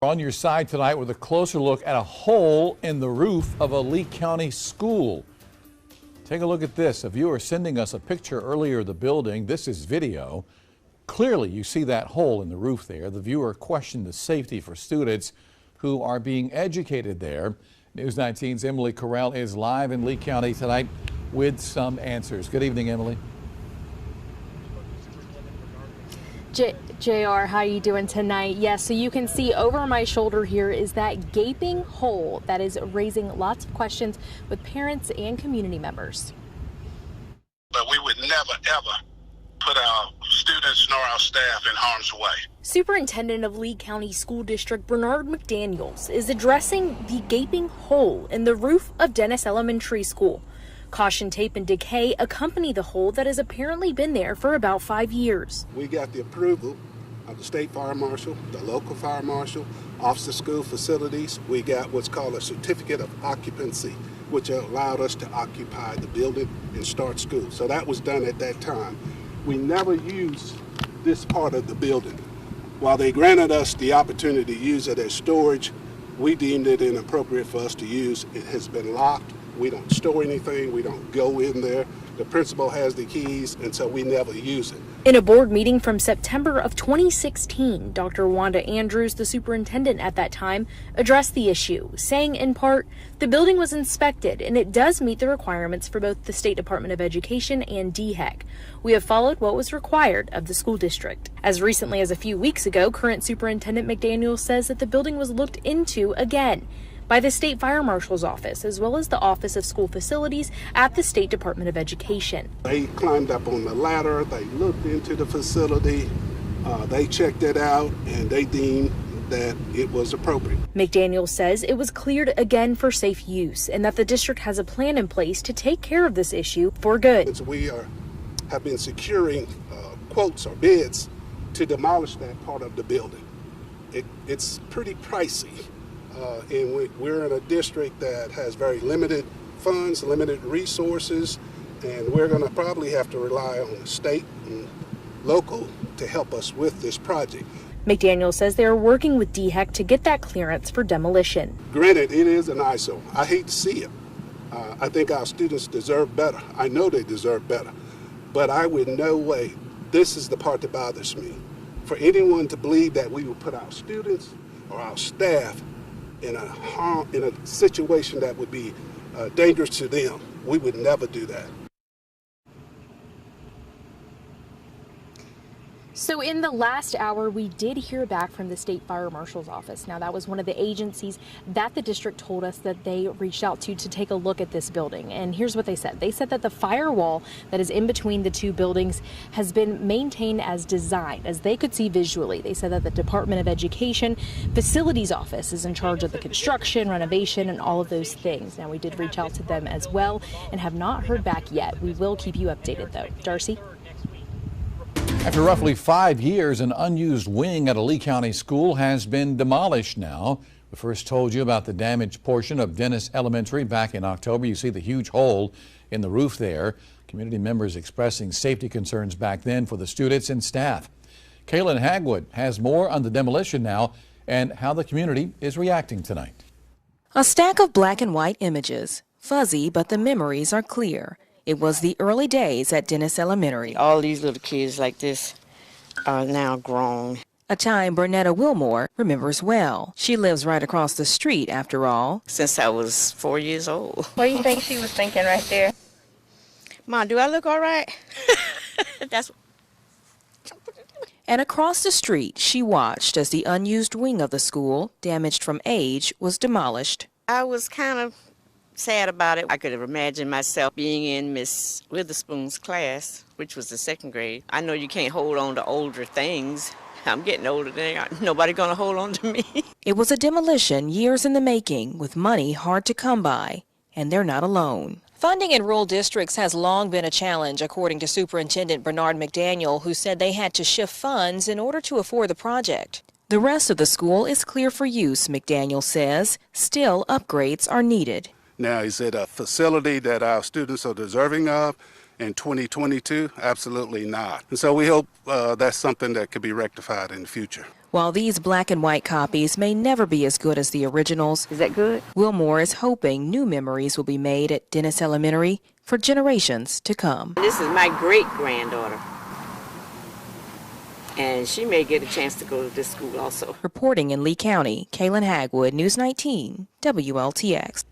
On your side tonight with a closer look at a hole in the roof of a Lee County school. Take a look at this. A viewer sending us a picture earlier of the building. This is video. Clearly you see that hole in the roof there. The viewer questioned the safety for students who are being educated there. News 19's Emily Corral is live in Lee County tonight with some answers. Good evening, Emily. JR, how are you doing tonight? Yes, so you can see over my shoulder here is that gaping hole that is raising lots of questions with parents and community members. But we would never, ever put our students nor our staff in harm's way. Superintendent of Lee County School District Bernard McDaniels is addressing the gaping hole in the roof of Dennis Elementary School. Caution tape and decay accompany the hole that has apparently been there for about 5 years. We got the approval of the state fire marshal, the local fire marshal, Office of School Facilities. We got what's called a certificate of occupancy, which allowed us to occupy the building and start school. So that was done at that time. We never used this part of the building. While they granted us the opportunity to use it as storage, we deemed it inappropriate for us to use. It has been locked. We don't store anything. We don't go in there. The principal has the keys, and so we never use it. In a board meeting from September of 2016, Dr. Wanda Andrews, the superintendent at that time, addressed the issue, saying in part, the building was inspected and it does meet the requirements for both the State Department of Education and DHEC. We have followed what was required of the school district. As recently as a few weeks ago, current Superintendent McDaniel says that the building was looked into again by the State Fire Marshal's office, as well as the Office of School Facilities at the State Department of Education. They climbed up on the ladder, they looked into the facility, they checked it out, and they deemed that it was appropriate. McDaniel says it was cleared again for safe use and that the district has a plan in place to take care of this issue for good. We have been securing quotes or bids to demolish that part of the building. It's pretty pricey. And we're in a district that has very limited funds, limited resources, and we're going to probably have to rely on the state and local to help us with this project. McDaniel says they are working with DHEC to get that clearance for demolition. Granted, it is an eyesore. I hate to see it. I think our students deserve better. I know they deserve better. But I would no way, this is the part that bothers me. For anyone to believe that we would put our students or our staff in a situation that would be dangerous to them, we would never do that. So in the last hour, we did hear back from the State Fire Marshal's office. Now, that was one of the agencies that the district told us that they reached out to take a look at this building. And here's what they said. They said that the firewall that is in between the two buildings has been maintained as designed, as they could see visually. They said that the Department of Education Facilities Office is in charge of the construction, renovation, and all of those things. Now, we did reach out to them as well and have not heard back yet. We will keep you updated, though. Darcy? After roughly 5 years, an unused wing at a Lee County school has been demolished now. We first told you about the damaged portion of Dennis Elementary back in October. You see the huge hole in the roof there. Community members expressing safety concerns back then for the students and staff. Kaylin Hagwood has more on the demolition now and how the community is reacting tonight. A stack of black and white images, fuzzy, but the memories are clear. It was the early days at Dennis Elementary. All these little kids like this are now grown. A time Bernetta Wilmore remembers well. She lives right across the street, after all. Since I was 4 years old. What do you think she was thinking right there? Mom, do I look all right? That's. And across the street, she watched as the unused wing of the school, damaged from age, was demolished. I was kind of sad about it. I could have imagined myself being in Miss Witherspoon's class, which was the 2nd grade. I know you can't hold on to older things. I'm getting older than nobody gonna hold on to me. It was a demolition years in the making, with money hard to come by, and they're not alone. Funding in rural districts has long been a challenge, according to Superintendent Bernard McDaniel, who said they had to shift funds in order to afford the project. The rest of the school is clear for use, McDaniel says. Still, upgrades are needed. Now, is it a facility that our students are deserving of in 2022? Absolutely not. And so we hope that's something that could be rectified in the future. While these black and white copies may never be as good as the originals, Is that good? Wilmore is hoping new memories will be made at Dennis Elementary for generations to come. This is my great-granddaughter, and she may get a chance to go to this school also. Reporting in Lee County, Kaylin Hagwood, News 19, WLTX.